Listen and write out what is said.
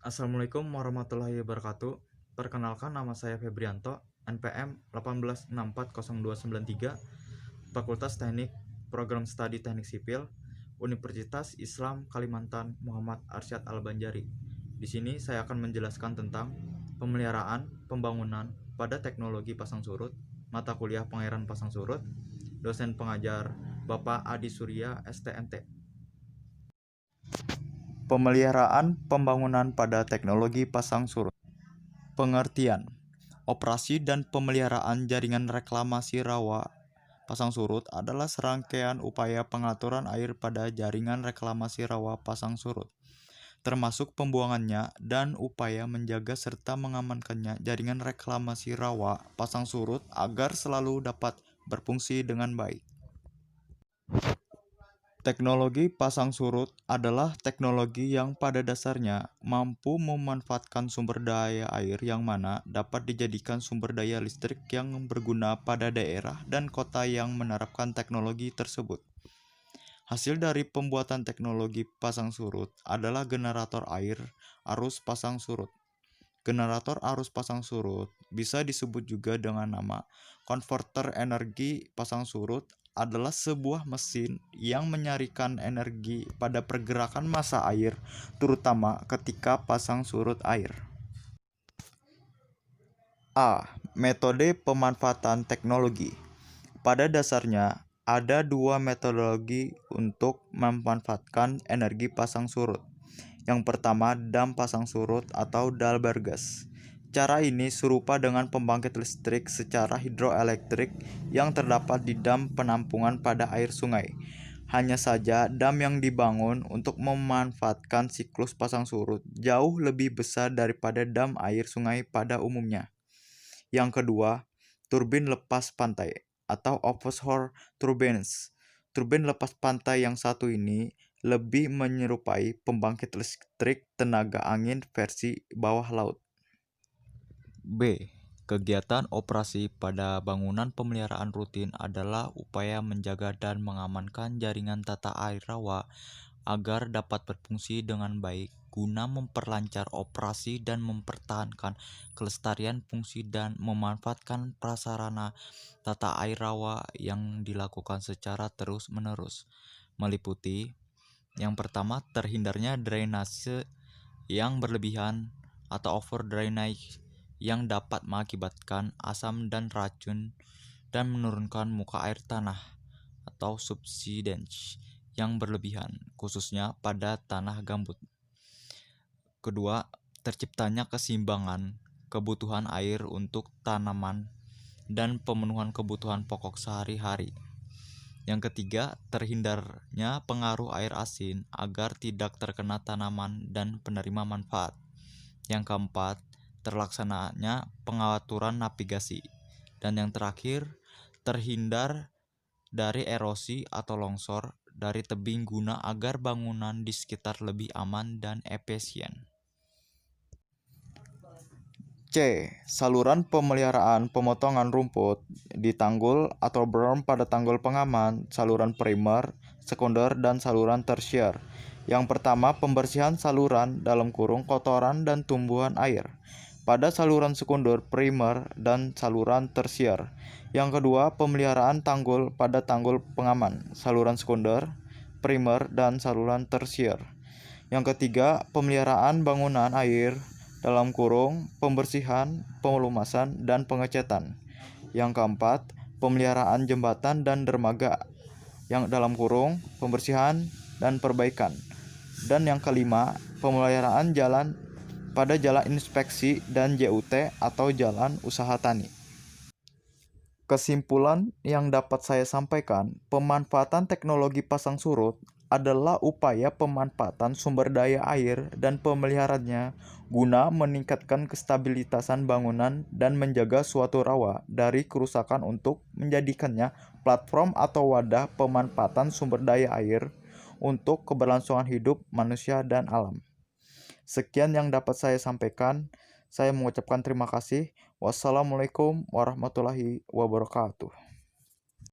Assalamualaikum warahmatullahi wabarakatuh. Perkenalkan, nama saya Febrianto, NPM 18640293, Fakultas Teknik, Program Studi Teknik Sipil, Universitas Islam Kalimantan Muhammad Arsyad Al-Banjari. Di sini saya akan menjelaskan tentang pemeliharaan pembangunan pada teknologi pasang surut, mata kuliah pengairan pasang surut, dosen pengajar Bapak Adi Surya STMT. Pemeliharaan pembangunan pada teknologi pasang surut. Pengertian: operasi dan pemeliharaan jaringan reklamasi rawa pasang surut adalah serangkaian upaya pengaturan air pada jaringan reklamasi rawa pasang surut, termasuk pembuangannya dan upaya menjaga serta mengamankannya jaringan reklamasi rawa pasang surut agar selalu dapat berfungsi dengan baik. Teknologi pasang surut adalah teknologi yang pada dasarnya mampu memanfaatkan sumber daya air yang mana dapat dijadikan sumber daya listrik yang berguna pada daerah dan kota yang menerapkan teknologi tersebut. Hasil dari pembuatan teknologi pasang surut adalah generator air arus pasang surut. Generator arus pasang surut bisa disebut juga dengan nama konverter energi pasang surut, adalah sebuah mesin yang menyarikan energi pada pergerakan massa air, terutama ketika pasang surut air. A. Metode pemanfaatan teknologi. Pada dasarnya, ada dua metodologi untuk memanfaatkan energi pasang surut. Yang pertama, dam pasang surut atau Dalbergas. Cara ini serupa dengan pembangkit listrik secara hidroelektrik yang terdapat di dam penampungan pada air sungai. Hanya saja dam yang dibangun untuk memanfaatkan siklus pasang surut jauh lebih besar daripada dam air sungai pada umumnya. Yang kedua, turbin lepas pantai atau offshore turbines. Turbin lepas pantai yang satu ini lebih menyerupai pembangkit listrik tenaga angin versi bawah laut. B. Kegiatan operasi pada bangunan pemeliharaan rutin adalah upaya menjaga dan mengamankan jaringan tata air rawa agar dapat berfungsi dengan baik guna memperlancar operasi dan mempertahankan kelestarian fungsi dan memanfaatkan prasarana tata air rawa yang dilakukan secara terus-menerus, meliputi yang pertama, terhindarnya drainase yang berlebihan atau over drainage yang dapat mengakibatkan asam dan racun dan menurunkan muka air tanah atau subsidence yang berlebihan, khususnya pada tanah gambut. Kedua, terciptanya keseimbangan kebutuhan air untuk tanaman dan pemenuhan kebutuhan pokok sehari-hari. Yang ketiga, terhindarnya pengaruh air asin agar tidak terkena tanaman dan penerima manfaat. Yang keempat, terlaksananya pengaturan navigasi. Dan yang terakhir, terhindar dari erosi atau longsor dari tebing guna agar bangunan di sekitar lebih aman dan efisien. C. Saluran pemeliharaan pemotongan rumput di tanggul atau berm pada tanggul pengaman, saluran primer, sekunder, dan saluran tersier. Yang pertama, pembersihan saluran (kotoran dan tumbuhan air) pada saluran sekunder, primer, dan saluran tersier. Yang kedua, pemeliharaan tanggul pada tanggul pengaman, saluran sekunder, primer, dan saluran tersier. Yang ketiga, pemeliharaan bangunan air pembersihan, pelumasan, dan pengecatan. Yang keempat, pemeliharaan jembatan dan dermaga pembersihan dan perbaikan. Dan yang kelima, pemeliharaan jalan pada jalan inspeksi dan JUT atau jalan usaha tani. Kesimpulan yang dapat saya sampaikan, pemanfaatan teknologi pasang surut adalah upaya pemanfaatan sumber daya air dan pemeliharaannya guna meningkatkan kestabilitasan bangunan dan menjaga suatu rawa dari kerusakan untuk menjadikannya platform atau wadah pemanfaatan sumber daya air untuk keberlangsungan hidup manusia dan alam. Sekian yang dapat saya sampaikan. Saya mengucapkan terima kasih. Wassalamualaikum warahmatullahi wabarakatuh.